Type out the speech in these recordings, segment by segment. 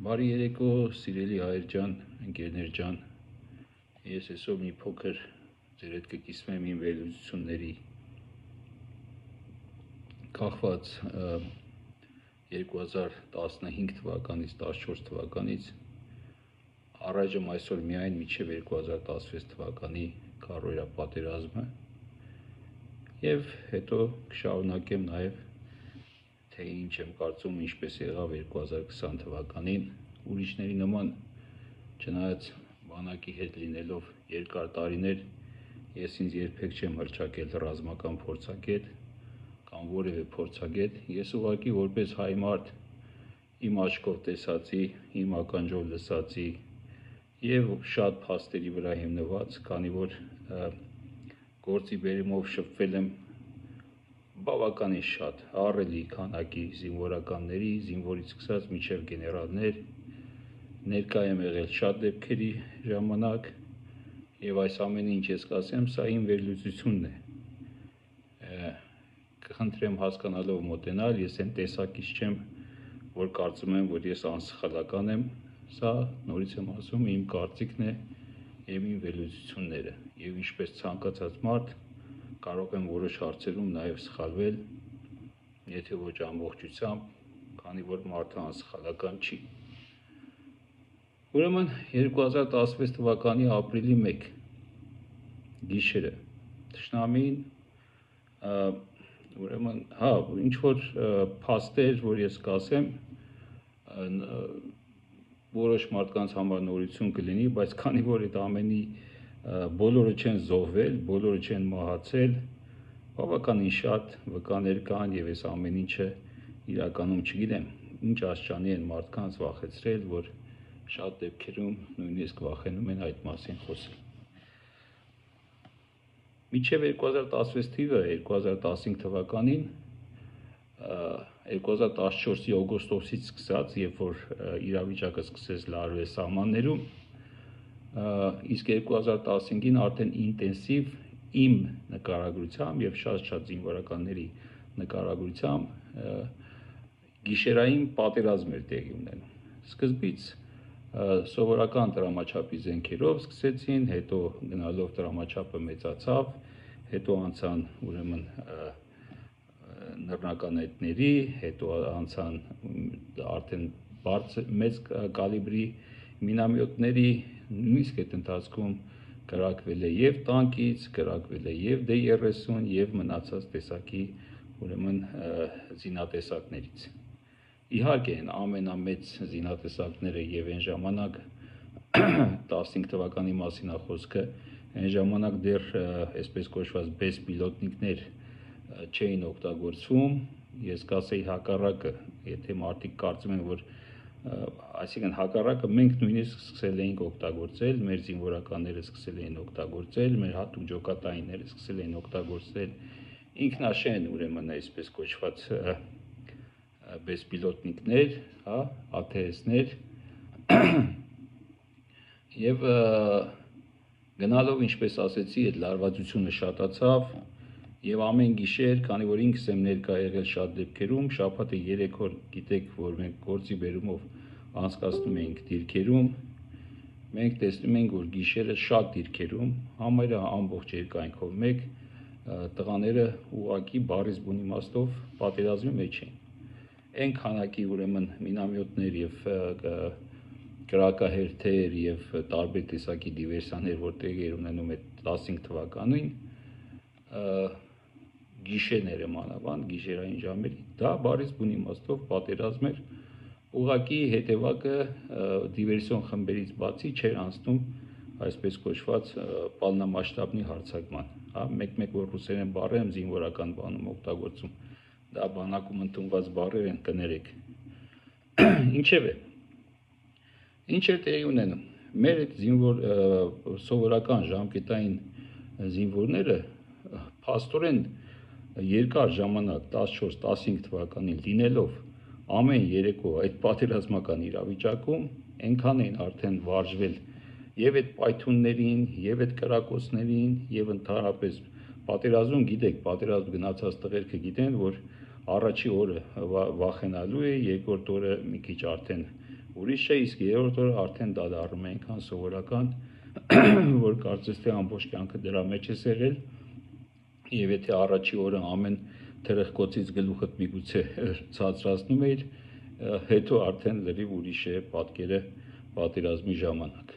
Բարի երեկո, սիրելի հայր ջան, ընկերներ ջան, ես այսօր մի փոքր ձեր հետ կկիսվեմ իմ վերլուծությունների կախված 2015 թվականից 14 թվականից առայժմ այսօր միայն մինչև 2016 թվականի քարոզիա պատերազմը եւ հետո կշարունակեմ նաեւ թե ինչ եմ կարծում ինչպես եղավ 2020 թվականին ուրիշների նման չնայած բանակի հետ լինելով երկար տարիներ ես ինձ երբեք չեմ հռչակել ռազմական փորձագետ կամ որևէ փորձագետ ես ուղղակի որպես հայ մարդ իմ աչքով տեսածի իմ ականջով լսածի եւ շատ փաստերի վրա հիմնված քանի որ գործի բերումով շփվել եմ բավականին շատ ահռելի քանակի զինվորականների, զինվորից սկսած մինչև գեներալներ ներկա եմ եղել շատ դեպքերի ժամանակ եւ այս ամենը ինչ ես կասեմ, սա իմ վերլուծությունն է։ Կխնդրեմ հասկանալով մոտենալ, ես այն տեսակից չեմ, որ կարծում եմ, որ ես անսխալական եմ, սա նորից եմ ասում, իմ կարծիքն է եւ իմ վերլուծությունները եւ ինչպես ցանկացած մարդ կարող եմ որոշ հարցերում նաև սխալվել, եթե ոչ ամբողջությամբ, քանի որ մարդը անսխալական չի։ Ուրեմն 2016 թվականի ապրիլի 1 գիշերը թշնամին ուրեմն ինչ որ փաստեր, որ ես կասեմ, որոշ մարդկանց համար նորություն կլինի, բայց քանի որ այդ ամենի բոլորը չեն զոհվել, բոլորը չեն մահացել, բավականին շատ վկաներ կան եւ այս ամեն ինչը իրականում չգիտեմ, ինչ աստիճանի են մարդկանց վախեցրել, որ շատ դեպքերում նույնիսկ վախենում են այդ մասին խոսել։ Մինչև 2016 թիվը 2015 թվականին 2014-ի օգոստոսից սկսած, երբ որ իրավիճակը սկսեց լարվել սահմաններում, իսկ 2015-ին արդեն ինտենսիվ իմ նկարագրությամբ եւ շատ զինվորականների նկարագրությամբ գիշերային պատերազմ էր տեղի ունենում։ Սկզբից սովորական դրամաչափի զենքերով սկսեցին, հետո գնալով դրամաչափը մեծացավ, հետո անցան ուրեմն նռնականետների, հետո անցան արդեն մեծ կալիբրի մինամյոտների, նույնիսկ այդ ընթացքում կրակվել է եւ տանկից, կրակվել է եւ D-30 եւ մնացած տեսակի ուրեմն զինատեսակներից։ Իհարկե են ամենամեծ զինատեսակները եւ այն ժամանակ 15 թվականի մասին է խոսքը, այն ժամանակ դեռ այսպես կոչված բեսպիլոտնիկներ չէին օգտագործվում, ես կասեի հակառակը, եթե մարդիկ կարծում են, որ այսինքն հակառակը մենք նույնիսկ սկսել էինք օգտագործել, մեր զինվորականները սկսել էին օգտագործել, մեր հատուկ ջոկատայինները սկսել էին օգտագործել ինքնաշեն ուրեմն այսպես կոչված բեսպիլոտնիկներ, հա, ATS-ներ եւ գնալով ինչպես ասեցի, այդ լարվածությունը շատացավ եւ ամեն գիշեր, քանի որ ինքս եմ ներկա եղել շատ դեպքերում, շաբաթը 3 օր գիտեք, որ մենք գործի բերումով անցկացնում էինք դիրքերում, մենք տեսնում ենք, որ գիշերը շատ դիրքերում, համարյա ամբողջ երկայնքով մեկ տղաները ուղակի բառից բուն իմաստով պատերազմի մեջ էին։ Այն քանակի ուրեմն մինամյոտներ եւ կրակահերթեր եւ տարբեր տեսակի դիվերսիաներ, որ տեղի էր ունենում այդ 15 թվականին, գիշերները մանավանդ, գիշերային ժամերի, դա բառից բուն իմաստով պատերազմ էր, ուղղակի հետևակը դիվերսիոն խմբերից բացի չէր անցնում այսպես կոչված պալնամասշտաբնի հարձակման, հա, մեկ-մեկ որ ռուսերեն բառեր եմ զինվորական բանում օգտագործում, դա բանակում ընդունված բառեր են, կներեք։ Ինչևէ, ինչ էր տեղի ունենում։ Մեր այդ սովորական ժամկետային զինվորները փաստորեն երկար ժամանակ 14-15 թվականին լինելով ամեն երեկո այդ պատերազմական իրավիճակում այնքան էին արդեն վարժվել եւ այդ պայթուններին, եւ այդ կրակոցներին, եւ ընդհանրապես պատերազմում գիտեք, պատերազմ գնացած տղերքը գիտեն, որ առաջի օրը վախենալու է, երկրորդ օրը մի քիչ արդեն ուրիշ է, իսկ երրորդ օրը արդեն դա դառնում է այնքան սովորական, որ կարծես թե ամբողջ կյանքը դրա մեջ ես եղել, եւ եթե առաջի օրը ամեն թրխկոցից գլուխդ միգուցե ցածրացնում էիր, հետո արդեն լրիվ ուրիշ է պատկերը պատերազմի ժամանակ։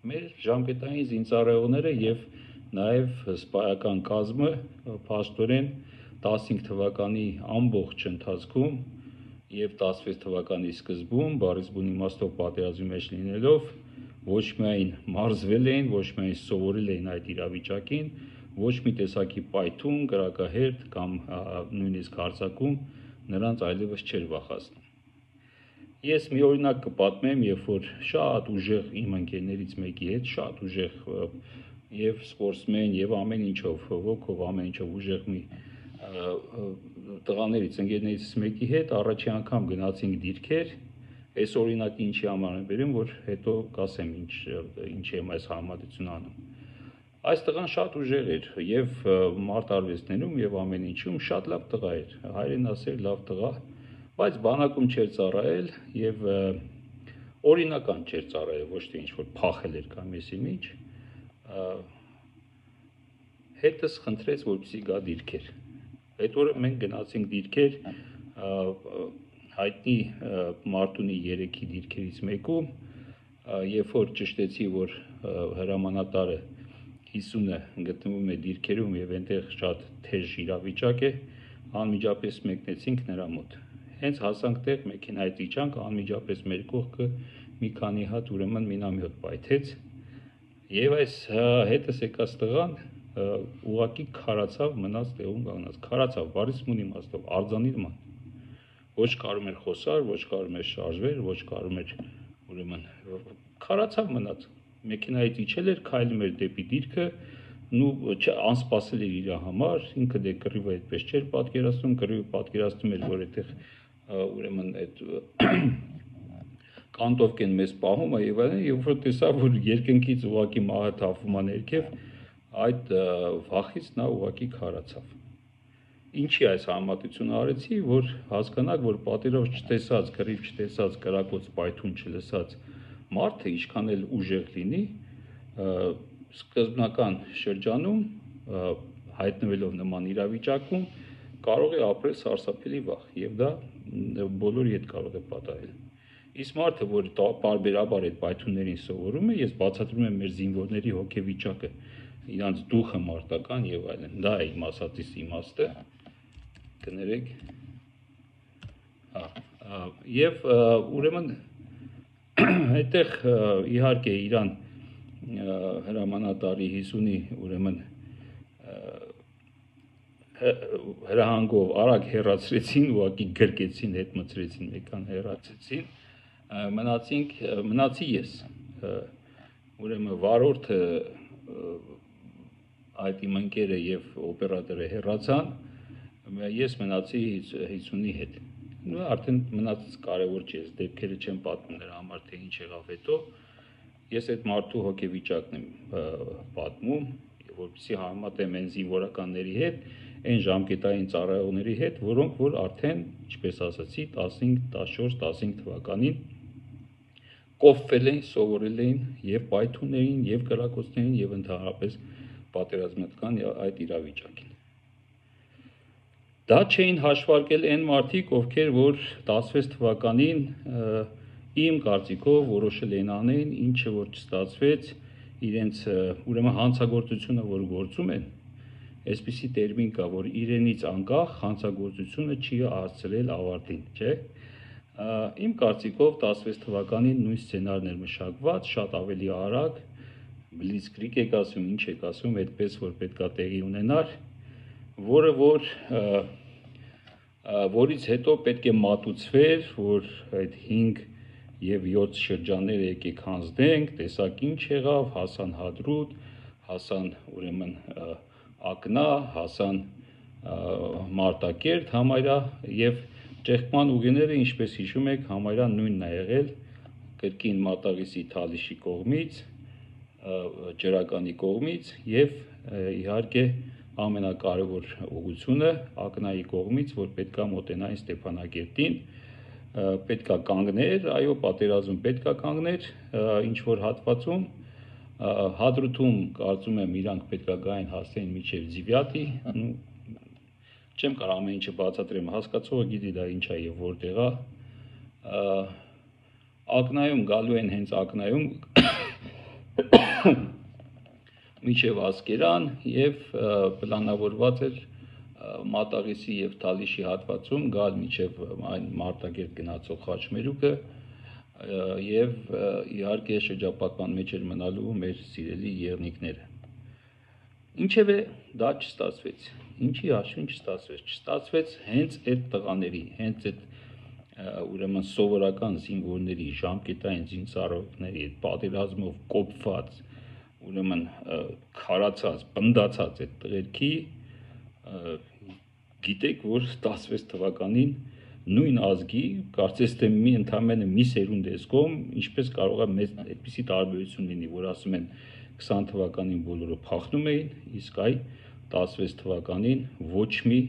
Մեր ժամկետային զինծառայողները եւ նաեւ սպայական կազմը փաստորեն 15 թվականի ամբողջ ընթացքում եւ 16 թվականի սկզբում բառից բուն իմաստով պատերազմի մեջ լինելով ոչ միայն մարզվել էին, ոչ միայն սովորել էին այդ իրավիճակին, ոչ մի տեսակի պայթուն, կրակահերթ կամ նույնիսկ հարձակում նրանց այլևս չէր վախեցնում։ Ես մի օրինակ կպատմեմ, երբ որ շատ ուժեղ իմ ընկերներից մեկի հետ, շատ ուժեղ եւ սպորտսմեն եւ ամեն ինչով, ոգով, ամեն ինչով ուժեղ մի տղաներից, ընկերներից մեկի հետ առաջի անգամ գնացինք դիրքեր, այս օրինակի ինչի համար եմ բերում, որ հետո կասեմ ինչ եմ այս համատությունը անում։ Այս տղան շատ ուժեղ էր եւ մարտարվեստներում եւ ամեն ինչում շատ լավ տղա էր, հայրեն ասել լավ տղա, բայց բանակում չէր ծառայել եւ օրինական չէր ծառայել, ոչ թե ինչ որ փախել էր կամ եսի ինչ, հետս խնդրեց, որպեսզի գա դիրքեր։ Այդ օրը մենք գնացինք դիրքեր հայտնի Մարտունի 3-ի դիրքերից մեկում, երբ որ ճշտեցի, որ հրամանատարը 50-ը գտնվում է դիրքերում եւ այնտեղ շատ թեժ իրավիճակ է, անմիջապես մեկնեցինք նրա մոտ։ Հենց հասանք տեղ, մեքենայից իջանք, անմիջապես մեր կողքը մի քանի հատ ուրեմն մինամյոտ պայթեց եւ այս հետս եկած տղան ուղակի քարացավ, մնաց տեղում կանգնած, քարացավ, բառից բուն իմաստով, արձանի նման։ Ոչ կարում էր խոսալ, ոչ կարում էր շարժվել, ոչ կարում էր ուրեմն քարացավ մնաց։ Մեքենայից իջել էր, քայլում էր դեպի դիրքը, անսպասել էր իր համար, ինքը դե կռիվը այդպես չէր պատկերացնում, կռիվը պատկերացնում էր, որ այդտեղ ուրեմն այդ կանտովկեն մեզ պահում է եւ այլն, երբ որ տեսավ, որ երկնքից ուղակի մահը թափվում է ներքև, այդ վախից նա ուղակի քարացավ։ Ինչի այս համատությունը արեցի, որ հասկանաք, որ պատերով չտեսած, կռիվ չտեսած, կրակոց պայթուն չլսած մարդը ինչքան էլ ուժեղ լինի, սկզբնական շրջանում հայտնվելով նման իրավիճակում կարող է ապրել սարսափելի վախ եւ դա բոլորի հետ կարող է պատահել։ Իսկ մարդը, որ պարբերաբար այդ պայթուններին սովորում է, ես բացատրում եմ մեր զինվորների հոգեվիճակը, իրանց դուխը մարտական եւ այլն։ Դա է իմ ասածից իմաստը։ Կներեք։ Եվ ուրեմն այդտեղ իհարկե իրան հրամանատարի 50-ի ուրեմն հրահանգով արագ հեռացրեցին, ուղղակի գրկեցին, հետ մցրեցին, եկան հեռացեցին, մնացի ես, ուրեմն վարորդը այդ իմ ընկերը եւ օպերատորը հեռացան, ես մնացի 50-ի հետ։ Արդեն մնացած կարևոր չէ, դեպքերը չեմ պատմում նրա համար, թե ինչ եղավ հետո, ես այդ մարդու հոգեվիճակն եմ պատմում, որպեսզի համեմատեմ այն զինվորականների հետ, այն ժամկետային ծառայողների հետ, որոնք որ արդեն, ինչպես ասացի, 15, 14, 15 թվականին կոփվել էին, սովորել էին եւ պայթուններին, եւ կրակոցներին, եւ ընդհանրապես պատերազմական այդ իրավիճակին։ Դա չէին հաշվարկել այն մարդիկ, ովքեր որ 16 թվականին իմ կարծիքով որոշել էին անեն, ինչը որ չստացվեց, իրենց ուրեմն հանցագործությունը, որ գործում են, այսպիսի տերմին կա, որ իրենից անկախ հանցագործությունը չի հասցրել ավարտին, չէ՞։ Իմ կարծիքով 16 թվականին նույն սցենարն էր մշակված, շատ ավելի արագ, բլիցկրիգ եք ասում, ինչ եք ասում, այդպես որ պետքա տեղի ունենար, որից հետո պետք է մատուցվեր, որ այդ 5 եւ 7 շրջանները եկեք հանձնենք, տեսակ ինչ եղավ, հասան Հադրուտ, հասան ուրեմն Ակնա, հասան Մարտակերտ համարյա եւ ճեղքման ուղիները, ինչպես հիշում եք, համարյա նույնն է եղել, կրկին Մատաղիսի Թալիշի կողմից, Ջրականի կողմից եւ իհարկե ամենակարևոր ուղղությունը Ակնայի կողմից, որ պետքա մոտենային Ստեփանակերտին, պետք է կանգներ, այո, պատերազմում պետք է կանգներ, ինչ որ հատվածում հադրութում կարծում եմ իրանք պետք է գային հասնեին մինչև Զիվյատի, չեմ կարող ամեն ինչը բացատրեմ, հասկացողը գիտի դա ինչ է եւ որտեղ է, Ակնայում գալու են հենց Ակնայում մինչև Ասկերան եւ պլանավորված էր Մատաղիսի եւ Թալիշի հատվածում գալ մինչև այն Մարտակերտ գնացող խաչմերուկը եւ իհարկե շրջապատման մեջ էր մնալու մեր սիրելի եղնիկները։ Ինչևէ դա չստացվեց։ Ինչի հաշվին չստացվեց հենց այդ տղաների, հենց այդ ուրեմն սովորական զինվորների, ժամկետային զինծառայողների այդ պատերազմով կոփված, ուրեմն քարացած, բնդացած այդ տղերքի գիտեք, որ 16 թվականին նույն ազգի, կարծես թե ընդամենը մի սերունդ էս կողմ, ինչպես կարող է մեծ այդպիսի տարբերություն լինի, որ ասում են 20 թվականին բոլորը փախնում էին, իսկ այ 16 թվականին ոչ մի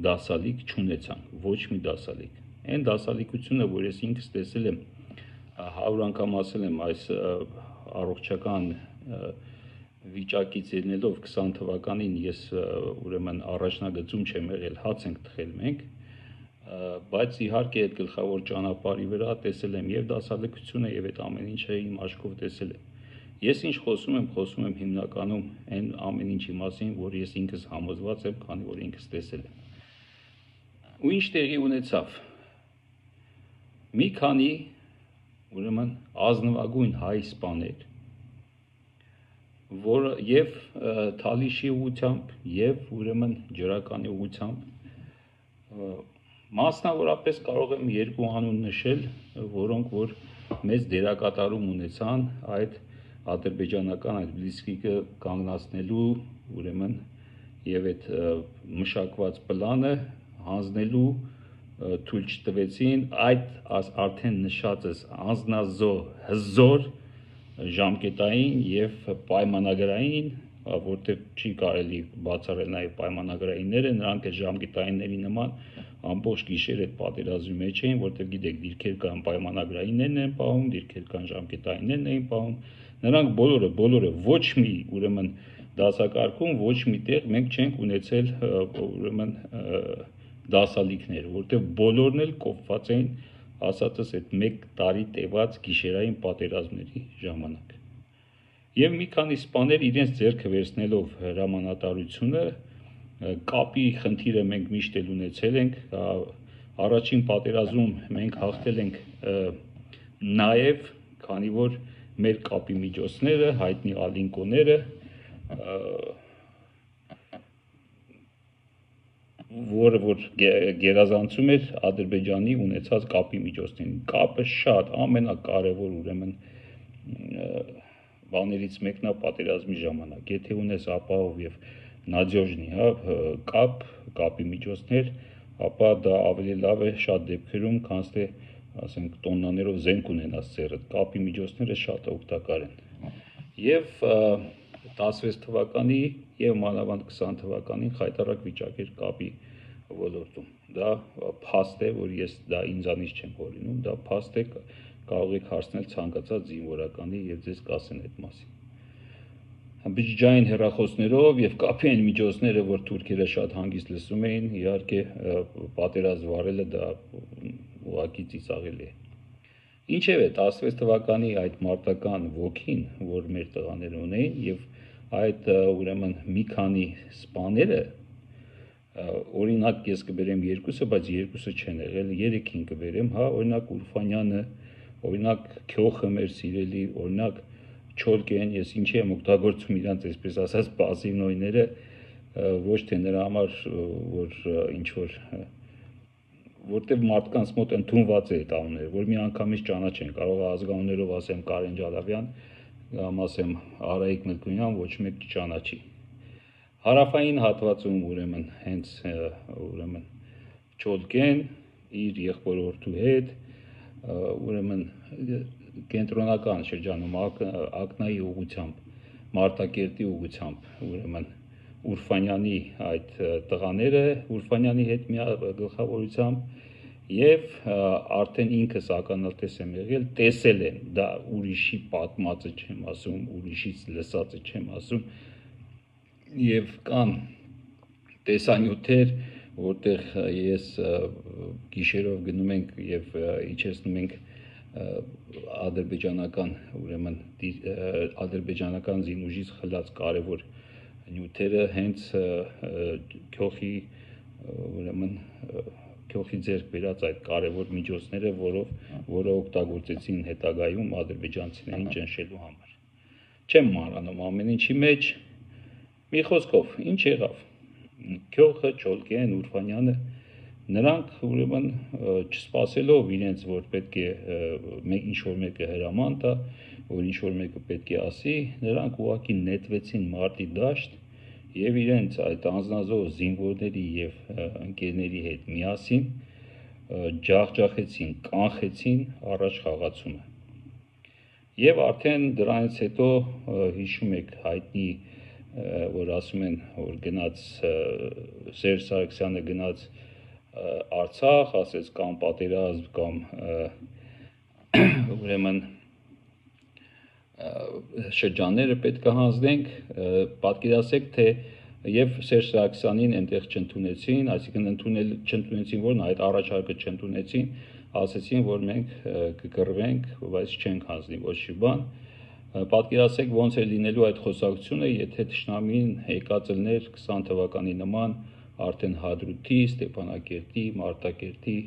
դասալիկ չունեցան, ոչ մի դասալիկ։ Այն դասալիկությունը, որ ես ինքս տեսել եմ, 100 անգամ ասել եմ այս առողջական վիճակից ելնելով 20 թվականին ես ուրեմն առաջնագծում չեմ եղել, հաց ենք թխել մենք, բայց իհարկե այդ գլխավոր ճանապարհի վրա տեսել եմ եւ դասալիկությունը եւ այդ ամեն ինչը իմ աչքով տեսել եմ։ Ես ինչ խոսում եմ հիմնականում այն ամեն ինչի մասին, որ ես ինքս համոզված եմ, քանի որ ինքս տեսել եմ։ Ու ինչ տեղի ունեցավ։ Մի քանի ուրեմն ազնվագույն հայ սպաներ, որ եւ Թալիշի ուղությամբ եւ ուրեմն ջրականի ուղությամբ մասնավորապես կարող եմ երկու անուն նշել, որոնք որ մեծ դերակատարում ունեցան այդ ադրբեջանական այդ բլիցկրիգը կանգնացնելու ուրեմն եւ այդ մշակված պլանը հանձնելու թույլ չտվեցին այդ արդեն նշածս անznազո հզոր ժամկետային եւ պայմանագրային, որտեղ չի կարելի բացառել նաեւ պայմանագրայինները, նրանք այդ ժամկետայինների նման ամբողջ գիշեր այդ պատերազմի մեջ էին, որտեղ գիտեք դիրքեր կան պայմանագրայիններն են պահում, դիրքեր կան ժամկետայիններն էին պահում, նրանք բոլորը ոչ մի ուրեմն դասակարգում ոչ միտեղ մենք չենք ունեցել ուրեմն դասալիկներ, որտեղ բոլորն էլ կոփված էին ասածս այդ 1 տարի տևած գիշերային պատերազմների ժամանակ։ Եվ մի քանի սպաներ իրենց ձեռքը վերցնելով հրամանատարությունը, կապի խնդիրը մենք միշտ էլ ունեցել ենք, առաջին պատերազմում մենք հաղթել ենք նաև, քանի որ մեր կապի միջոցները, հայտնի ալինկոները, որը որ գերազանցում էր Ադրբեջանի ունեցած կապի միջոցներին։ Կապը շատ ամենակարևոր ուրեմն բաներից մեկն է պատերազմի ժամանակ։ Եթե ունես ապահով եւ նադյոժնի, կապի միջոցներ, ապա դա ավելի լավ է շատ դեպքերում, քան թե ասենք տոննաներով զենք ունենաս ծերդ։ Կապի միջոցները շատ օգտակար են։ Եվ 16 թվականի եւ մանավանդ 20 թվականին խայտարակ վիճակ էր կապի ոլորտում։ Դա փաստ է, որ ես դա ինձանից չեմ հորինում, դա փաստ է, կարող եք հարցնել ցանկացած զինվորականի եւ ձեզ կասեն այդ մասին։ Բջջային հեռախոսներով եւ կապի այն միջոցները, որ թուրքերը շատ հանգիստ լսում էին, իհարկե պատերազմ վարելը դա ուղղակի ծիծաղելի է։ Ինչևէ 16 թվականի այդ մարտական ոգին, որ մեր տղաները ունեին եւ այդ ուրեմն մի քանի սպաները, օրինակ ես կբերեմ երկուսը, բայց երկուսը չեն եղել, 3-ին կբերեմ, օրինակ Ուրֆանյանը, օրինակ Քյոխը մեր սիրելի, օրինակ Չոլկեն, ես ինչի եմ օգտագործում իրանց այսպես ասած պասիվնոյները, ոչ թե նրա համար, որ ինչ որ որտեղ մարդկանց մոտ ընդունված է այդ անունները, որ մի անգամից ճանաչեն, կարող է ազգանուններով ասեմ Կարեն Ջալավյան, կամ ասեմ Արայիկ Մելքոնյան, ոչ մեկ չճանաչի։ Հարավային հատվածում ուրեմն հենց ուրեմն Չոլկեն իր եղբոր որդու հետ ուրեմն կենտրոնական շրջանում Ակնայի ուղությամբ, Մարտակերտի ուղությամբ ուրեմն Ուրֆանյանի այդ տղաները Ուրֆանյանի հետ մի գլխավորությամբ Եվ արդեն ինքս ականատես եմ եղել, տեսել եմ, դա ուրիշի պատմածը չեմ ասում, ուրիշից լսածը չեմ ասում, եւ կան տեսանյութեր, որտեղ ես գիշերով գնում ենք եւ իջեցնում ենք ադրբեջանական, ուրեմն ադրբեջանական զինուժից խլած կարևոր նյութերը հենց քյոխի, ուրեմն քյոխի ձեռք բերած այդ կարևոր միջոցները, որը օգտագործեցին հետագայում ադրբեջանցիներին ճնշելու համար։ Չեմ մանրանում ամեն ինչի մեջ, մի խոսքով, ինչ եղավ։ Քյոխը, Չոլքեն, Ուրֆանյանը, նրանք ուրեմն չսպասելով իրենց, որ պետք է ինչ-որ մեկը հրաման տա, որ ինչ-որ մեկը պետք է ասի, նրանք ուղղակի նետվեցին մարտի դաշտ եւ իրենց այդ անձնազոհ զինվորների եւ ընկերների հետ միասին ջախջախեցին, կանխեցին առաջ խաղացումը։ Եվ արդեն դրանից հետո հիշում եք հայտնի, որ ասում են, որ գնաց Սերժ Սարգսյանը գնաց Արցախ, ասեց կամ պատերազմ, կամ ուրեմն շրջանները պետք է հանձնենք, պատկերացրեք, թե եւ Սերժ Սարգսյանին այնտեղ չընդունեցին, այսինքն չընդունեցին, որն այդ առաջարկը չընդունեցին, ասեցին, որ մենք կկռվենք, բայց չենք հանձնի ոչ մի բան։ Պատկերացրեք ոնց է լինելու այդ խոսակցությունը, եթե Թշնամին եկած ելներ 20 թվականի նման արդեն Հադրութի, Ստեփանակերտի, Մարտակերտի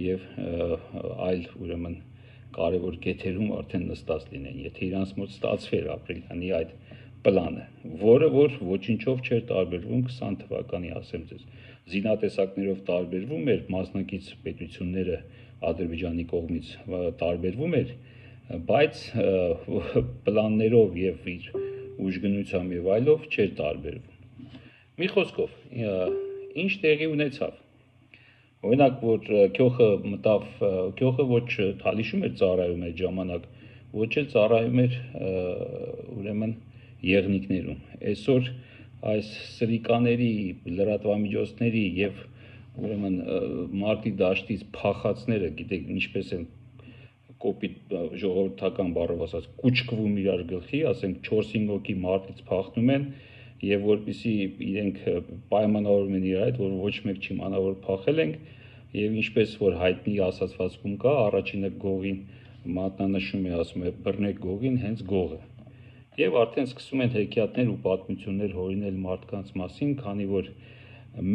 եւ այլ ուրեմն կարևոր կեթերում արդեն նստած լինեն, եթե իրանց մոտ ստացվեր ապրիլյանի այդ պլանը, որը որ ոչինչով չէր տարբերվում 20 թվականի, ասեմ ձեզ, զինատեսակներով տարբերվում էր, մասնակից պետությունները Ադրբեջանի կողմից տարբերվում էր, բայց պլաններով եւ իր ուժգնությամբ եւ այլով չէր տարբերվում։ Մի խոսքով, ինչ տեղի ունեցավ։ Օրինակ, որ քյոխը մտավ, քյոխը ոչ Թալիշում էր ծառայում այդ ժամանակ, ոչ էլ ծառայում էր ուրեմն եղնիկներում։ Այսօր այս սրիկաների, լրատվամիջոցների եւ ուրեմն մարտի դաշտից փախածները, գիտեք, ինչպես են կոպիտ ժողովրդական բառով ասած, կուճկվում իրար գլխի, ասենք 4-5 հոգի մարտից փախնում են եւ որպեսզի իրենք պայմանավորում են իր այդ, որ ոչ մեկ չիմանա, որ փախել ենք, եւ ինչպես որ հայտնի ասացվածքում կա, առաջինը գողին մատնանշում է, ասում է բռնեք գողին, հենց գողը։ Եվ արդեն սկսում են հեքիաթներ ու պատմություններ հորինել մարդկանց մասին, քանի որ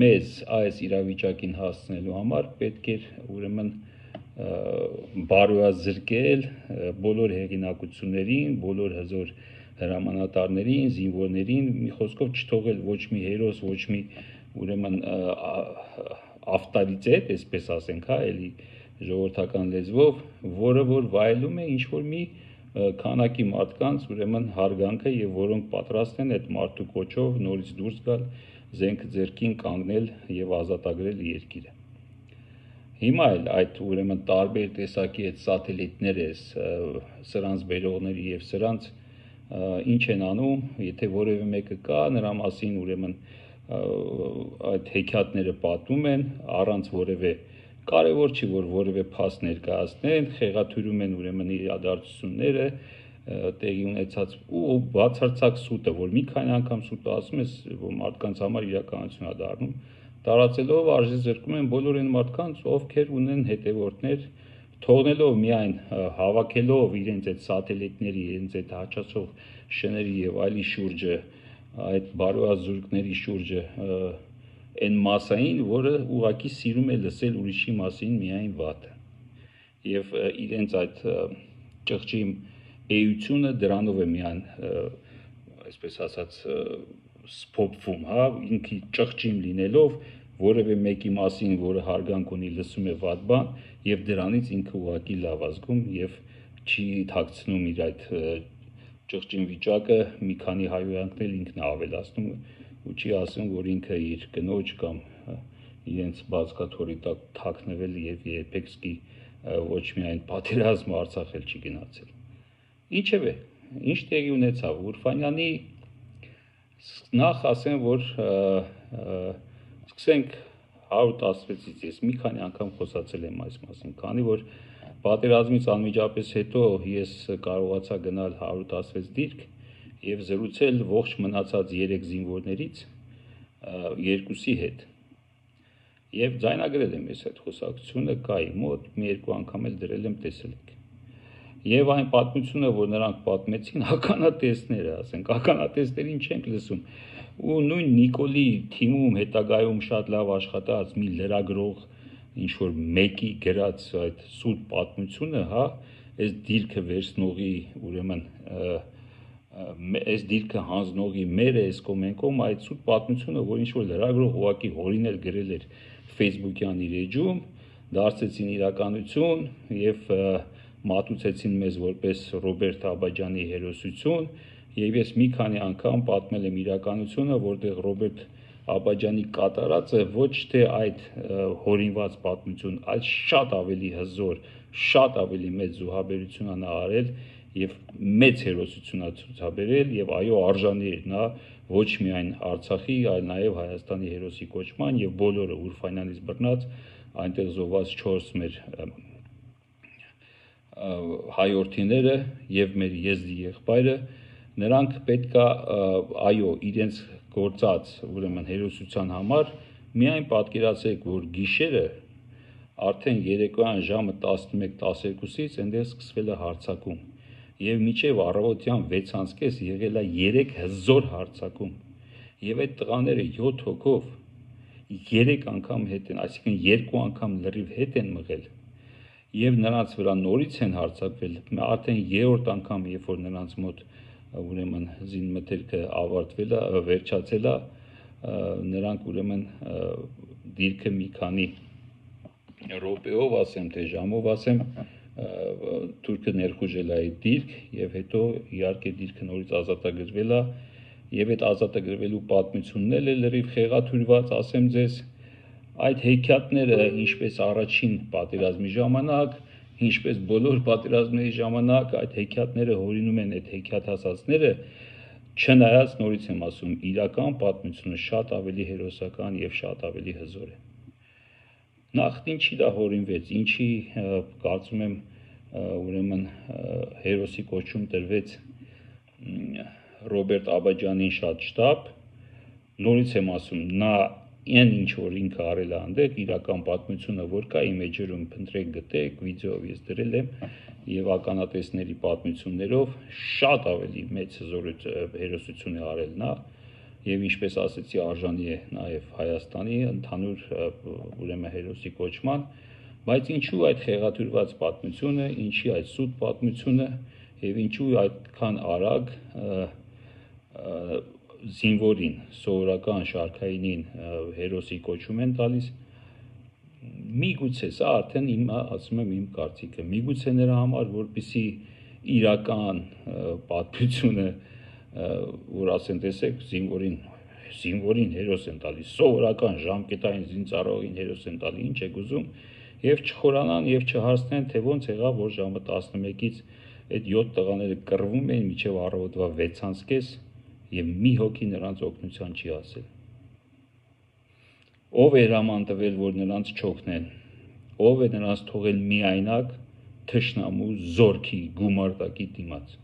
մեզ այս իրավիճակին հասցնելու համար պետք էր ուրեմն բարոյազրկել բոլոր հեղինակություններին, բոլոր հզոր հրամանատարներին, զինվորներին, մի խոսքով չթողել ոչ մի հերոս, ոչ մի ուրեմն ավտորիտետ, այսպես ասենք, հա, էլի ժողովրդական լեզվով, որը որ վայելում է ինչ-որ մի քանակի մարդկանց ուրեմն հարգանքը եւ որոնք պատրաստ են այդ մարդու կոչով նորից դուրս գալ, զենքը ձեռքին կանգնել եւ ազատագրել երկիրը։ Հիմա էլ այդ ուրեմն տարբեր տեսակի այդ սատելիտները, սրանց բերողների եւ սրանց ինչ են անում, եթե որևէ մեկը կա, նրա մասին ուրեմն այդ հեքիաթները պատմում են առանց որևէ կարևոր չի որ որևէ փաստ ներկայացնեն, խեղաթյուրում են ուրեմն իրադարձությունները, տեղի ունեցած ու բացարձակ սուտը, որ մի քանի անգամ սուտը ասում ես, որ մարդկանց համար իրականություն է դառնում, տարածելով արժեզրկում են բոլոր այն մարդկանց, ովքեր ունեն հետևորդներ, թողնելով միայն հավաքելով իրենց այդ սատելիտների, իրենց այդ հաճացող շների եւ այլի շուրջը, այդ բարոյազուրկների շուրջը այն մասային, որը ուղղակի սիրում է լսել ուրիշի մասին միայն վատը։ Եվ իրենց այդ ճղճի էությունը դրանով է միայն, այսպես ասած, սփոփվում, հա, ինքը ճղճիմ լինելով, որևէ մեկի մասին, որը հարգանք ունի, լսում է վատ բան, եւ դրանից ինքը ուղղակի լավ ազգում եւ չի թաքցնում իր այդ ճղճին վիճակը, մի քանի հայհոյանքներ ինքն է ավելացնում ու չի ասում, որ ինքը իր կնոջ կամ իրենց բազկաթոռի տակ թաքնվել եւ երբեք սկի ոչ միայն պատերազմ Արցախել չի գնացել։ Ինչևէ, ինչ տեղի ունեցավ Ուրֆանյանի նախ ասեմ, որ սկսենք 116-ից ես մի քանի անգամ խոսացել եմ այս մասին, քանի որ պատերազմից անմիջապես հետո ես կարողացա գնալ 116 դիրք եւ զրուցել ողջ մնացած 3 զինվորներից երկուսի հետ։ Եվ ձայնագրել եմ ես այդ խոսակցությունը, կա իմ մոտ, մի երկու անգամ էլ դրել եմ, տեսել եք։ Եվ այն պատմությունը, որ նրանք պատմեցին, ականատեսները, ասենք, ականատեսներին չենք լսում։ Ու նույն Նիկոլի թիմում հետագայում շատ լավ աշխատած մի լրագրող ինչ որ մեկի գրած այդ սուրբ պատմությունը, հա, այս դիրքը վերցնողի, ուրեմն այս դիրքը հանձնողի մերը այս կոմենկոմ այդ սուրբ պատմությունը, որ ինչ որ լրագրող ուղակի հորինել գրել էր Facebook-յան իր էջում, դարձեցին իրականություն եւ մատուցեցին մեզ որպես Ռոբերտ Աբաջյանի հերոսություն եւ ես մի քանի անգամ պատմել եմ իրականությունը, որտեղ Ռոբերտ Աբաջյանի կատարածը ոչ թե այդ հորինված պատմություն, այլ շատ ավելի հզոր, շատ ավելի մեծ զոհաբերություն նա արել եւ մեծ հերոսություն ցուցաբերել եւ այո արժանի էր նա ոչ միայն Արցախի, այլ նաեւ Հայաստանի հերոսի կոչման եւ բոլորը Ուրֆայնանից բռնած այնտեղ զոհված 4 մեր հայորդիները եւ մեր եզդի եղբայրը նրանք պետքա այո իրենց գործած ուրեմն հերոսության համար միայն պատկերացեք որ գիշերը արդեն երեկոյան ժամը 11-12-ից այնտեղ սկսվել է հարձակում եւ մինչեւ առավոտյան 6:30 եղել է 3 հզոր հարձակում եւ այդ տղաները 7 հոգով 3 անգամ հետ են, այսինքն 2 անգամ լրիվ հետ են մղել եւ նրանց վրա նորից են հարձակվել արդեն 3-րդ անգամ երբ որ նրանց մոտ ուրեմն զինմթերքը ավարտվել է վերջացել է նրանք ուրեմն դիրքը մի քանի րոպեով ասեմ թե ժամով ասեմ թուրքը ներխուժել է այդ դիրք եւ հետո իհարկե դիրքը նորից ազատագրվել է եւ այդ ազատագրվելու պատմությունն էլ լրիվ խեղաթյուրված ասեմ ձեզ այդ հեքիաթները ինչպես առաջին պատերազմի ժամանակ ինչպես բոլոր պատերազմների ժամանակ այդ հեքիաթները հորինում են այդ հեքիաթասացները չնայած նորից եմ ասում իրական պատմությունը շատ ավելի հերոսական եւ շատ ավելի հզոր է նախ ինչի դա հորինվեց ինչի կարծում եմ ուրեմն հերոսի կոչում տրվեց Ռոբերտ Աբաջյանին շատ շտապ նորից եմ ասում նա այն ինչ որ ինքը արել է այնտեղ իրական պատմությունը որ կա իմ էջերում փնտրեք գտեք վիդեոով ես դրել եմ եւ ականատեսների պատմություններով շատ ավելի մեծ հերոսություն է արել նա եւ ինչպես ասեցի արժանի է նաեւ Հայաստանի ընդհանուր ուրեմն հերոսի կոչման բայց ինչու այդ խեղաթյուրված պատմությունը ինչի այդ սուտ պատմությունը եւ ինչու այդքան արագ զինվորին սովորական շարքայինին հերոսի կոչում են տալիս միգուցե սա արդեն իմ ասում եմ իմ կարծիքը միգուցե նրա համար որպեսի իրական պատմությունը որ ասեն տեսեք զինվորին հերոս են տալիս սովորական ժամկետային զինծառայողին հերոս են տալի ինչ եք ուզում եւ չխորանան եւ չհարցնեն թե ոնց եղավ որ ժամը 11-ից այդ 7 տղաները կռվում էին մինչեւ առավոտվա 6:30 եւ մի հոգի նրանց օգնության չի ասել ով է հրաման տվել որ նրանց չօգնեն ով է նրանց թողել միայնակ թշնամու զորքի գումարտակի դիմաց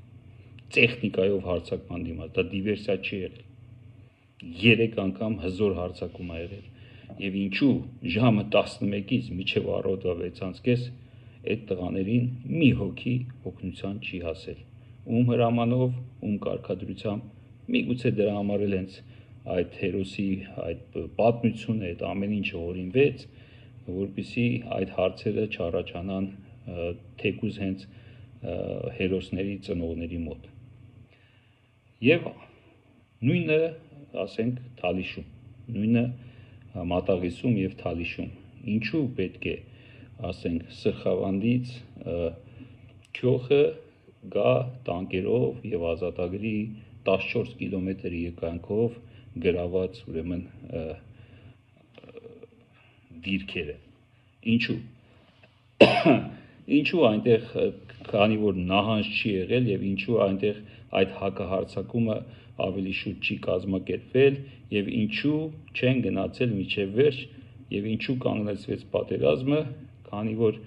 տեխնիկայով հարձակման դիմաց դա դիվերսիա չի եղել 3 անգամ հզոր հարձակում ա եղել եւ ինչու ժամը 11-ից մինչեւ առավոտվա 6:30 այդ տղաներին մի հոգի օգնության չի հասել ում հրամանով ում կարգադրությամբ միգուցե դրա համար էլ հենց այդ հերոսի այդ պատմությունը այդ ամեն ինչը հորինվեց որպեսզի այդ հարցերը չառաջանան թեկուզ հենց հերոսների ծնողների մոտ եւ նույնը ասենք Թալիշում նույնը Մատաղիսում եւ Թալիշում ինչու պետք է ասենք Սրխավանդից քյոխը գա տանկերով եւ ազատագրի 14 կիլոմետր եկանքով գրաված ուրեմն դիրքերը ինչու այնտեղ քանի որ նահանջ չի եղել եւ ինչու այնտեղ այդ հակահարձակումը ավելի շուտ չի կազմակերպվել եւ ինչու չեն գնացել միջև վերջ եւ ինչու կանգնեցվեց պատերազմը, քանի որ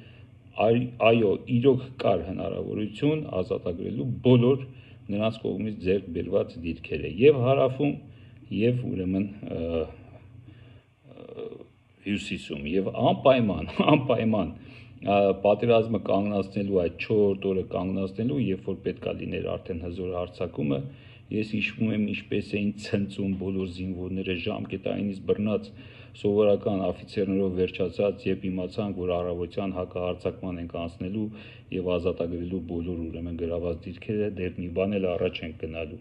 այո, իրոք կար հնարավորություն ազատագրելու բոլոր նրանց կողմից ձեռք բերված դիրքերը եւ հարավում եւ ուրեմն հյուսիսում եւ անպայման պատերազմը կանգնացնելու այդ 4 օրը կանգնացնելու, երբ որ պետքա լիներ արդեն հզոր հարձակումը, ես հիշում եմ ինչպես էին ցնծում բոլոր զինվորները ժամկետայինից բռնած սովորական օֆիցերներով վերջացած, երբ իմացանք, որ առավոտյան հակահարձակման ենք անցնելու եւ ազատագրելու բոլոր ուրեմն գրաված դիրքերը, դեռ մի բան էլ առաջ ենք գնալու։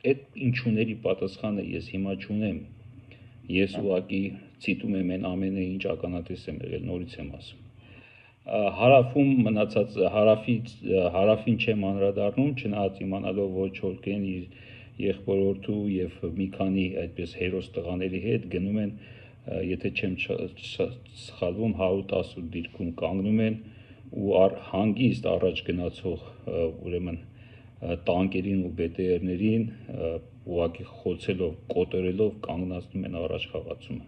Այդ ինչուների պատասխանը ես հիմա չունեմ։ Ես ուղղակի ցիտում եմ այն ամենը, ինչ ականատես եմ եղել, նորից եմ ասում։ Հարավում մնացած հարավին չեմ անդրադառնում, չնայած իմանալով որ Չոլկեն իր եղբորորդու եւ մի քանի այդպես հերոս տղաների հետ գնում են, եթե չեմ սխալվում 118 դիրքում կանգնում են ու հանգիստ առաջ գնացող ուրեմն տանկերին ու BTR-ներին ուղղակի խոցելով, կոտորելով կանգնացնում են առաջ խաղացումը։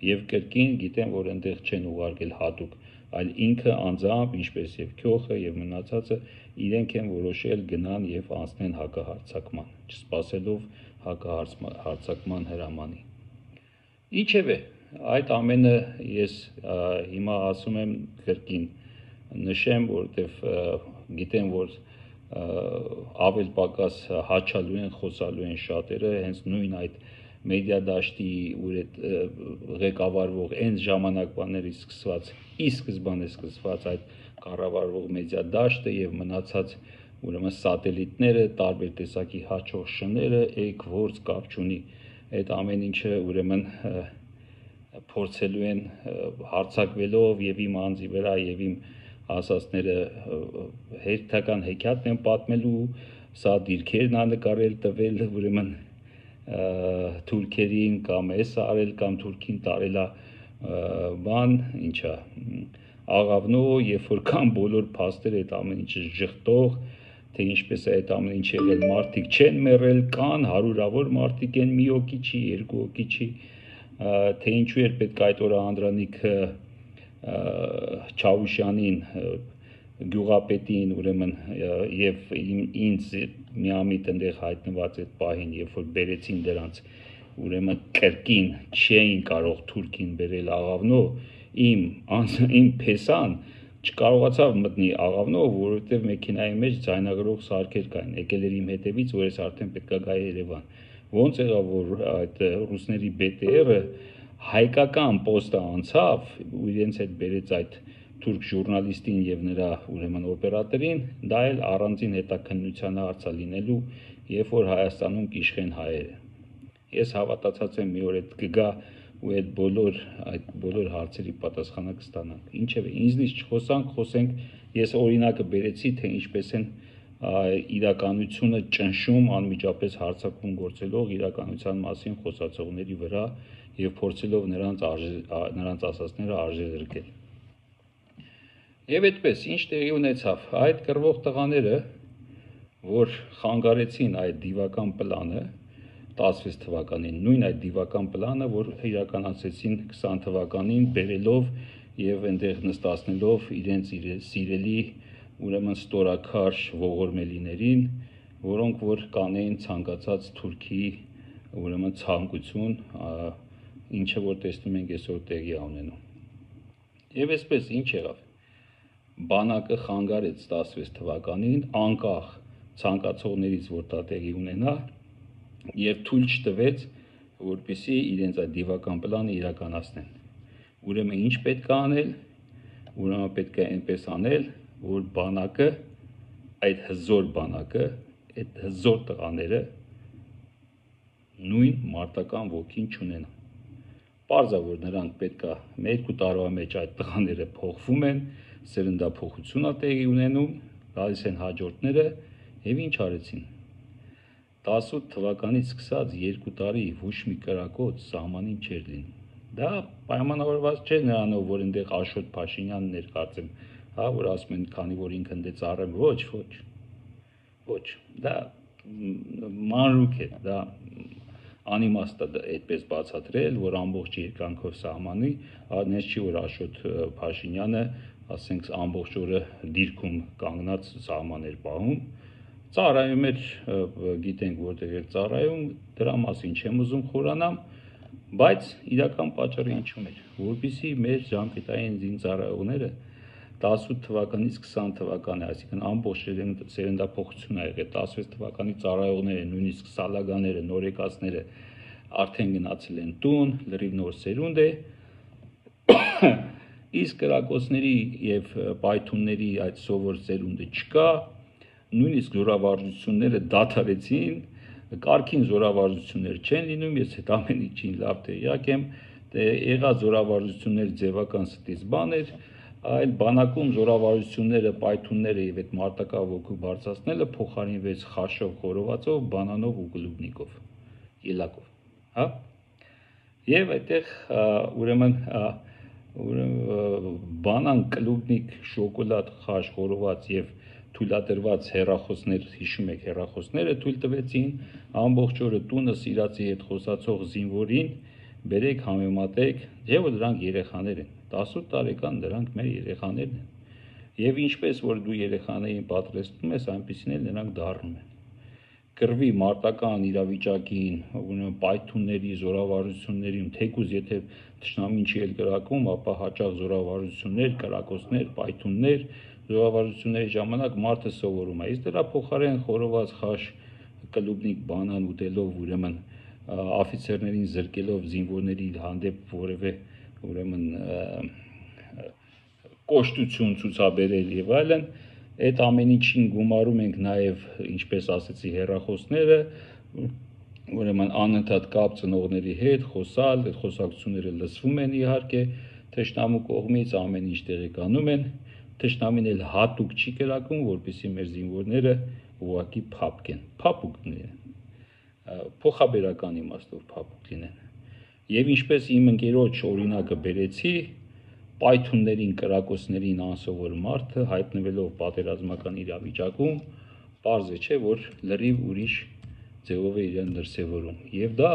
Եվ կրկին գիտեմ, որ այնտեղ չեն ուղարկել հատուկ, այլ ինքը անձամբ, ինչպես եւ քյոխը եւ մնացածը իրենք են որոշել գնան եւ անցնեն հակահարձակման, չսպասելով հակահարձակման հրամանի։ Ինչևէ, այդ ամենը ես հիմա ասում եմ կրկին նշեմ, որովհետեւ գիտեմ, որ ավել պակաս հաչալու են, խոսալու են շատերը, հենց նույն այդ մեդիա դաշտի ղեկավարվող այն ժամանակվաներից սկսված, ի սկզբանե սկսված այդ կառավարվող մեդիա դաշտը եւ մնացած ուրեմն սատելիտները, տարբեր տեսակի հաչող շները, որց կապ չունի, այդ ամեն ինչը ուրեմն փորձելու են հարձակվելով եւ իմ անձի վրա եւ իմ ասածները հերթական հեքիաթն են պատմելու, սա դիրքերն ա նկարել տվել ուրեմն թուրքերին կամ էս արել կամ թուրքին տարելա բան, ինչա աղավնո, երբ որ կան բոլոր փաստերը այդ ամեն ինչը ժխտող, թե ինչպես է այդ ամեն ինչ եղել, մարդիկ չեն մեռել, կան հարյուրավոր մարդիկ են, մի հոգի չի, երկու հոգի չի, թե ինչու էր պետք այդ օրը Անդրանիկ Չավուշյանին գյուղապետին ուրեմն եւ ինձ միամիտ այնտեղ հայտնված այդ պահին, երբ որ բերեցին դրանց ուրեմն կրկին չէին կարող թուրքին բերել աղավնո, իմ փեսան չկարողացավ մտնի աղավնո, որովհետեւ մեքենայի մեջ ձայնագրող սարքեր կային, եկել էր իմ հետևից, որ ես արդեն պետքա գայի Երևան։ Ոնց եղավ, որ այդ ռուսների BTR-ը հայկական պոստը անցավ ու իրենց հետ բերեց այդ թուրք ժուրնալիստին եւ նրա ուրեմն օպերատորին, դա էլ առանձին հետաքննության հարցա լինելու, երբ որ Հայաստանում կիշխեն հայերը։ Ես հավատացած եմ մի օր այդ կգա ու այդ բոլոր հարցերի պատասխանը կստանանք։ Ինչևէ, ինձնից չխոսանք, խոսենք, ես օրինակը բերեցի, թե ինչպես են իրականությունը ճնշում անմիջապես հարձակում գործելով իրականության մասին խոսացողների վրա եւ փորձելով նրանց ասածները արժեզրկել։ Եվ այդպես, ինչ տեղի ունեցավ, այդ կռվող տղաները, որ խանգարեցին այդ դիվական պլանը 16 թվականին, նույն այդ դիվական պլանը, որ իրականացեցին 20 թվականին, բերելով եւ այնտեղ նստացնելով իրենց սիրելի ուրեմն ստորաքարշ ողորմելիներին, որոնք որ կանեին ցանկացած թուրքի ուրեմն ցանկություն, ինչը որ տեսնում ենք այսօր տեղի ունենում։ Եվ այսպես ինչ եղավ։ Բանակը խանգարեց 16 թվականին, անկախ ցանկացողներից, որ դա տեղի ունենա, եւ թույլ չտվեց, որպեսզի իրենց այդ դիվական պլանը իրականացնեն։ Ուրեմն ինչ պետք է անել, ուրեմն պետք է այնպես անել, որ բանակը, այդ հզոր բանակը, այդ հզոր տղաները նույն մարտական ոգին չունենան։ Պարզ է, որ նրանք պետք է 1-2 տարվա մեջ այդ տղաները փոխվում են, սերնդափոխություն է տեղի ունենում, գալիս են հաջորդները եւ ինչ արեցին։ 18 թվականից սկսած 2 տարի ոչ մի կրակոց սահմանին չէր լինում։ Դա պայմանավորված չէր նրանով, որ այնտեղ Աշոտ Փաշինյանն էր կարծեմ, հա, որ ասում են, քանի որ ինքն դե ծառեմ, ոչ, դա մանրուք է, դա անիմաստ է այդպես բացատրել, որ ամբողջ երկայնքով սահմանի, այնպես չի, որ Աշոտ Փաշինյանը, ասենք, ամբողջ օրը դիրքում կանգնած սահմաններ պահում, ծառայում էր, գիտենք որտեղ էր ծառայում, դրա մասին չեմ ուզում խորանամ, բայց իրական պատճառը ինչու՞մ էր, որպեսզի մեր ժամկետային զինծառայողները 18 թվականից 20 թվականի, այսինքն ամբողջ սերնդափոխություն ա եղել, 16 թվականի ծառայողները, նույնիսկ սալագաները, նորեկացները արդեն գնացել են տուն, լրիվ նոր սերունդ է, իսկ կրակոցների եւ պայթունների այդ սովոր սերունդը չկա, նույնիսկ զորավարժությունները դադարեցին, կարգին զորավարժություններ չեն լինում, ես այդ ամեն ինչին լավ տեղյակ եմ, եղած զորավարժություններ ձևական ստից բաներ, այլ բանակում զորավարժությունները, պայթունները եւ այդ մարտական ոգու բարձրացնելը փոխարինվեց խաշով, խորովածով, բանանով ու գլուբնիկով, ելակով, հա? Եվ այդտեղ ուրեմն բանան, գլուբնիկ, շոկոլադ, խաշ, խորոված եւ թույլատրված հեռախոսներ, հիշում եք հեռախոսները թույլ տվեցին, ամբողջ օրը տունը սիրածի հետ խոսացող զինվորին բերեք համեմատեք, եւ դրանք երեխաներ են, 18 տարեկան դրանք մեր երեխաներն են, եւ ինչպես որ դու երեխաներին պատրաստում ես, այնպեսին էլ նրանք դառնում են, կռվի մարտական իրավիճակին, պայթունների, զորավարժություններին, թեկուզ եթե թշնամին չի էլ կրակում, ապա հաճախ զորավարժություններ, կրակոցներ, պայթուններ, զորավարժությունների ժամանակ մարդը սովորում է, իսկ դրա փոխարեն խորոված խաշ, կլուբնիկ, բանան ուտելով, ուրեմն աֆիցերներին զրկելով զինվորների հանդեպ որևէ ուրեմն կոշտություն ցուցաբերել եւ այլն, այդ ամեն ինչին գումարում ենք նաեւ, ինչպես ասեցի, հեռախոսները, ուրեմն անընդհատ կապ ծնողների հետ խոսալ, այդ խոսակցությունները լսվում են իհարկե, թշնամու կողմից ամեն ինչ տեղեկանում են, թշնամին էլ հատուկ չի կրակում, որպեսզի մեր զինվորները ուղղակի փափուկ լինեն, փոխաբերական իմաստով փափուկ լինեն, եւ ինչպես իմ ընկերոջ օրինակը բերեցի, պայթուններին, կրակոցներին անսովոր մարդը հայտնվելով պատերազմական իրավիճակում, պարզ է չէ, որ լրիվ ուրիշ ձևով է իրեն դրսևորում, եւ դա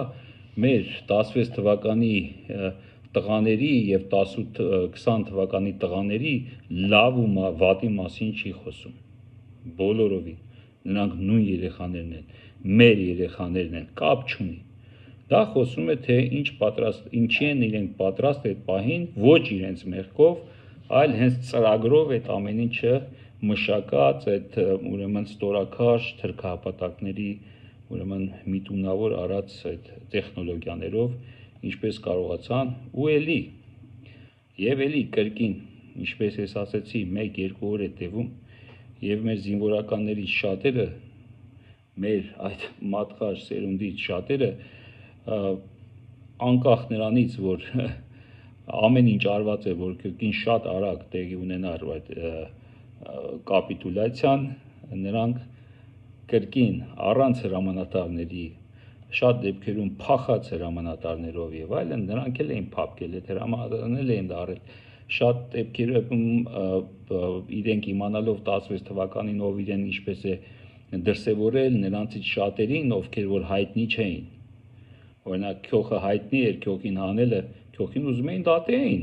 մեր 16 թվականի տղաների եւ 20 թվականի տղաների լավ ու վատի մասին չի խոսում, բոլորովին, նրանք նույն երեխաներն են, մեր երեխաներն են, կապ չունի, դա խոսում է, թե ինչի են իրենք պատրաստ այդ պահին, ոչ իրենց մեղքով, այլ հենց ծրագրով այդ ամեն ինչը մշակած, այդ ուրեմն ստորաքաշ թրքահապատակների ուրեմն միտումնավոր արած այդ տեխնոլոգիաներով, ինչպես կարողացան, ու էլի կրկին, ինչպես ես ասեցի, 1-2 օր է տևում, եւ մեր զինվորականներից շատերը, մեր այդ մատխաշ սերունդից շատերը, անկախ նրանից, որ ամեն ինչ արված է, որ կրկին շատ արագ տեղի ունենար այդ կապիտուլյացիան, նրանք կրկին առանց հրամանատարների, շատ դեպքերում փախած հրամանատարներով եւ այլն, նրանք էլ էին փափկել, այդ հրամանատարներն էին դարել, շատ դեպքերում իրենք իմանալով 16 թվականին ով իրեն ինչպես է դրսևորել, նրանցից շատերին, ովքեր որ հայտնի չէին, օրինակ քյոխը հայտնի էր, քյոխին հանելը, քյոխին ուզում էին դատեին,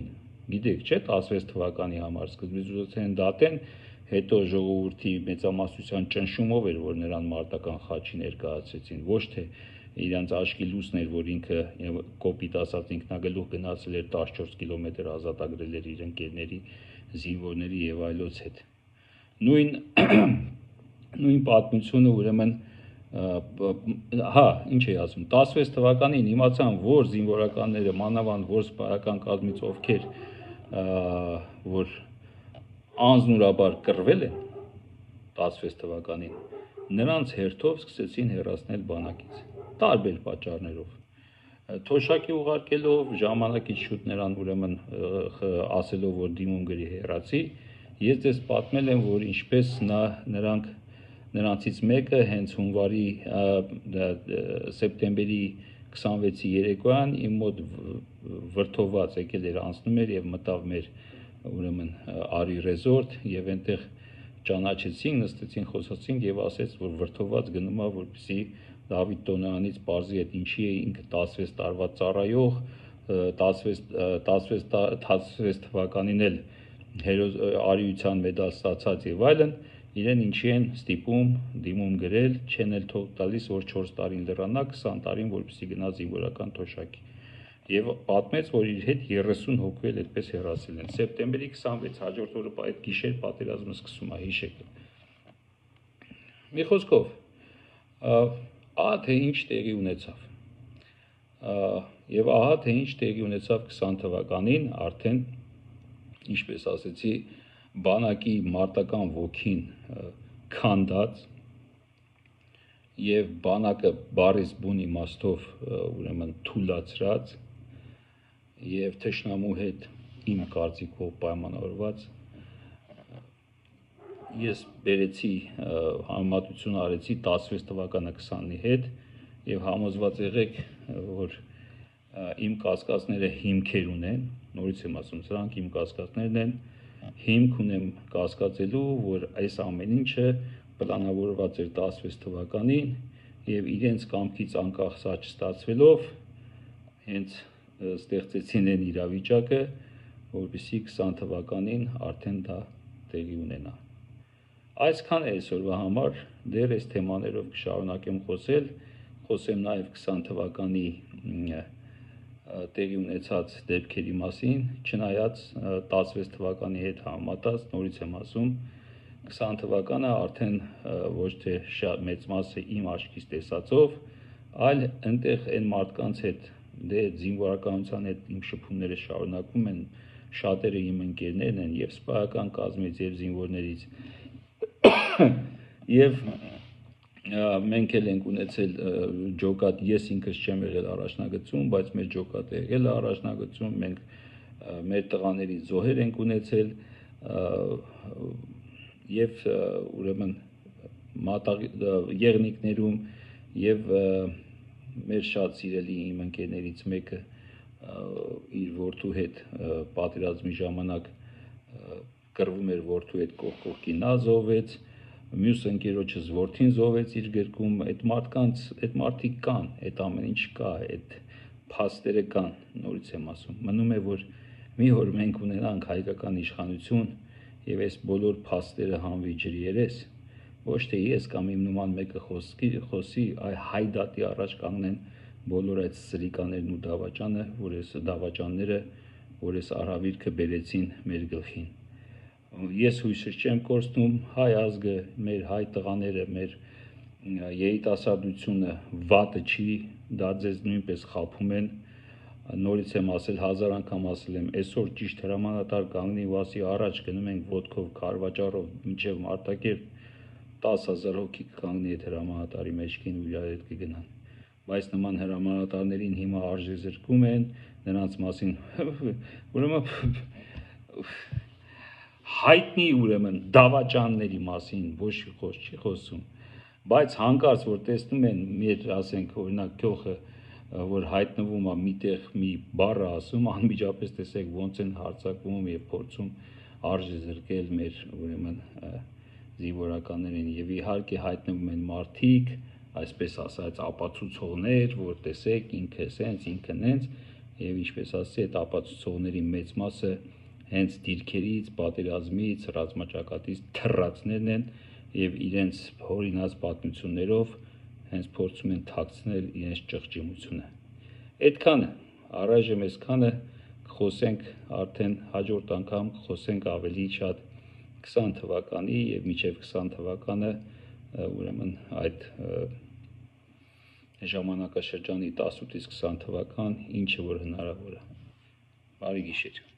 գիտեք, չէ, 16 թվականի համար սկզբից ուզում են դատեն, հետո ժողովրդի մեծամասնության ճնշումով էր, որ նրան մարտական խաչի ներկայացրեցին, ոչ թե իրանց աչքի լուսն էր, որ ինքը կոպիտ ասած ինքնագլուխ գնացել էր 14 կիլոմետր ազատագրել էր իր ընկերների, զինվորների եւ այլոց հետ։ Նույն պատմությունը ուրեմն ինչ է ասում, 16 թվականին իմացան, որ զինվորականները մանավանդ որ սպայական կազմից ովքեր որ անznուրաբար կռվել են 16 թվականին, նրանց հերթով սկսեցին հեռացնել բանակից, տարբեր պատճառներով, թոշակի ուղարկելով, ժամանակից շուտ նրան ուրեմն ասելով, որ դիմում գրի հեռացի, ես ձեզ պատմել եմ, որ ինչպես նրանցից մեկը հենց հունվարի սեպտեմբերի 26-ի երեկոյան իմ մոտ վրդոված եկել էր անցնում էր եւ մտավ մեր ուրեմն Արի ռեզորտ եւ այնտեղ ճանաչեցինք, նստեցին, խոսացինք եւ ասեց, որ վրդոված գնում է, որպեսզի Դավիթ Տոնյանից պարզի այդ ինչի է ինքը 16 տարվա ծառայող, 16 թվականին էլ արիության մեդալ ստացած եւ այլն, իրեն ինչի են ստիպում դիմում գրել, չեն էլ թող տալիս, որ 4 տարին լրանա, 20 տարին որպեսզի գնա զինվորական թոշակի։ Եվ պատմեց, որ իր հետ 30 հոգու էլ այդպես հեռացել են։ Սեպտեմբերի 26 հաջորդ օրը այդ գիշեր պատերազմը սկսում է, հիշեք։ Մի խոսքով, ահա թե ինչ տեղի ունեցավ։ Եվ ահա թե ինչ տեղի ունեցավ 20 թվականին, արդեն, ինչպես ասեցի, բանակի մարտական ոգին քանդած եւ բանակը բարիս բուն իմաստով ուրեմն թուլացրած եւ թշնամու հետ իմ կարծիքով պայմանավորված ես բերեցի համեմատություն արեցի 16 թվականը 20-ի հետ եւ համոզված եղեք, որ իմ կասկածները հիմքեր ունեն, նորից եմ ասում, սրանք իմ կասկածներն են, հիմք ունեմ կասկածելու, որ այս ամեն ինչը պլանավորված էր 16 թվականին եւ իրենց կամքից անկախ սա չստացվելով հենց ստեղծեցին այն իրավիճակը, որպեսզի 20 թվականին արդեն դա տեղի ունենա։ Այսքան է այսօրվա համար, դեռ այս թեմաներով կշարունակեմ խոսեմ նաև 20 թվականի տեղի ունեցած դեպքերի մասին, չնայած 16 թվականի հետ համեմատած, նորից եմ ասում, 20 թվականը արդեն ոչ թե շատ մեծ մասը իմ աչքից տեսածով, այլ այնտեղ այն մարդկանց հետ, դե զինվորականության հետ իմ շփումները շարունակում են, շատերը իմ ընկերներն են եւ սպայական կազմից եւ զինվորներից եւ մենք էլ ենք ունեցել ջոկատ, ես ինքս չեմ եղել առաջնագծում, բայց մեր ջոկատը եղել է առաջնագծում, մենք մեր տղաների զոհեր ենք ունեցել եւ ուրեմն եղնիկներում եւ մեր շատ սիրելի իմ ընկերներից մեկը իր որդու հետ պատերազմի ժամանակ կռվում էր որդու հետ կողքի նա զոհվեց, մյուս ընկերոջս որդին զոհվեց իր գրկում, այդ մարդիկ կան, այդ ամեն ինչ կա, այդ փաստերը կան, նորից եմ ասում, մնում է որ մի օր մենք ունենանք հայկական իշխանություն եւ այս բոլոր փաստերը հանվի ջրի երես, ոչ թե ես կամ իմ նման մեկը խոսի, այ հայդատի առաջ կանգնեն բոլոր այդ սրիկաներն ու դավաճանները, որ այս արհավիրքը բերեցին մեր գլխին։ Ես հույսս չեմ կորցնում, հայ ազգը, մեր հայ տղաները, մեր երիտասարդությունը վատը չի, դա ձեզ նույնպես խաբում են, նորից եմ ասել, 1000 անգամ ասել եմ, այսօր ճիշտ հրամանատար կանգնի ու ասի առաջ գնում ենք ոտքով, քարվաճառով մինչև Մարտակերտ 10,000 հոգի կանգնի այդ հրամանատարի մեջքին ու իրար հետ կգնան, բայց նման հրամանատարներին հիմա արժեզրկում են, նրանց մասին ուրեմն հայտնի ուրեմն դավաճանների մասին ոչ մի խոսք չի խոսում, բայց հանկարծ որ տեսնում են մեր, ասենք, օրինակ գլխը, որ հայտնվում է միտեղ մի բառը ասում, անմիջապես տեսեք ոնց են հարձակվում եւ փորձում արժեզրկել մեր ուրեմն զինվորականներին եւ իհարկե հայտնվում են մարդիկ, այսպես ասած ապացուցողներ, որ տեսեք ինքը սենց, ինքը նենց եւ ինչպես ասեցի, այդ ապացուցողների մեծ մասը հենց դիրքերից, պատերազմից, ռազմաճակատից թռածներն են եւ իրենց հորինած պատմություններով հենց փորձում են թաքցնել իրենց ճղճիմությունը։ Այդքանը, առայժմ այսքանը կխոսենք արդեն հաջորդ անգամ կխոսենք ավելի շատ 20 թվականի եւ մինչեւ 20 թվականը ուրեմն այդ ժամանակաշրջանի 18-ից 20 թվական ինչը որ հնարավոր է։ Բարի գիշեր։